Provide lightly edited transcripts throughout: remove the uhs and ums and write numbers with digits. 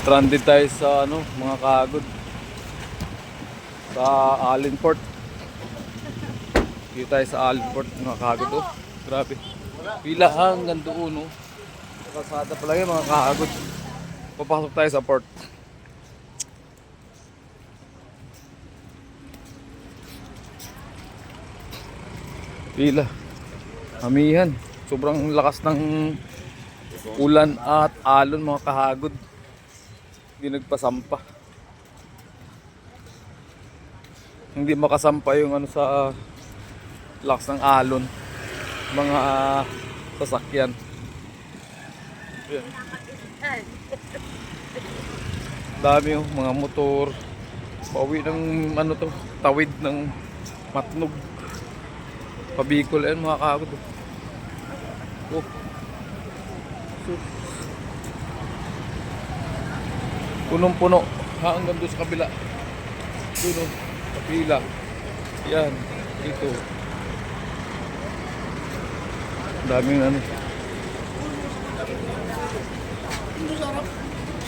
Stranded tayo sa ano, mga kagod. Sa Allenport. Dito tayo sa Allenport, mga kagod. Oh, grabe. Pila hanggang doon, no. Kalsada pa lang yung mga kagod. Papasok tayo sa port. Pila. Amihan. Sobrang lakas ng ulan at alon, mga kahagod. Hindi nagpasampa. Hindi makasampa yung ano sa lakas ng alon. Mga sasakyan. Ayan. Dami yung mga motor. Pauwi ng ano to, tawid ng Matnog. Pabicol yan, mga kahagod. Oh. Punong-puno hanggang doon sa kabila. Doon, kapila. Yan, dito. Daming ano.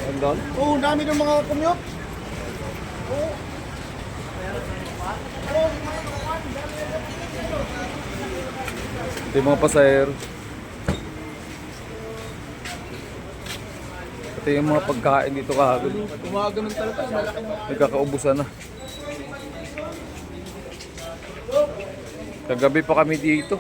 Andal? Oo, dami ng mga commute. Oo. Ito yung mga pasahero. Ito yung mga pagkain dito kahapon. Gumagano talaga, malaking Nagkakaubusan na. Kagabi pa kami dito.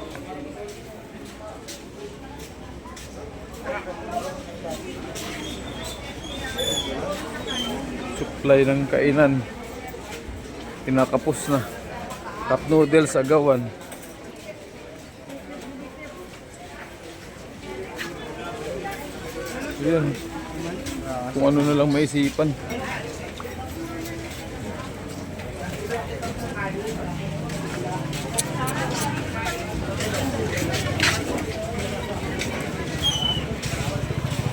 Supply ng kainan. Tinakapos na. Cup noodles agawan. Yan. Kung ano na lang maisipan.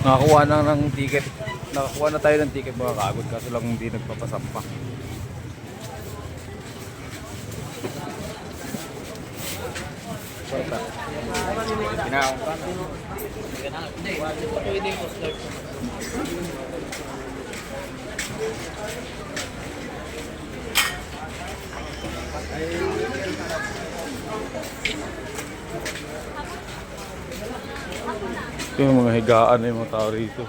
Nakakuha na ng ticket. Nakakuha na tayo ng ticket, mga kagod, kaso lang hindi nagpapasampa. Ito yung mga higaan na yung mga tao rito.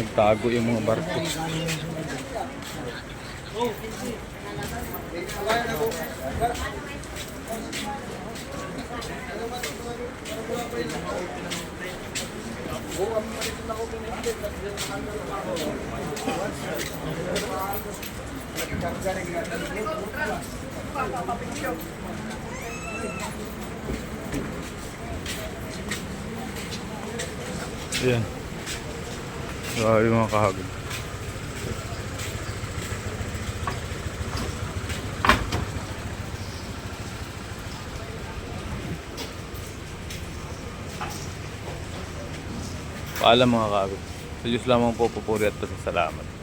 Nagtago yung mga barko. Ayan. Grabe mga kahagod. Paalam mga kahagod. Sa Diyos lamang po pupuri at pasasalamat.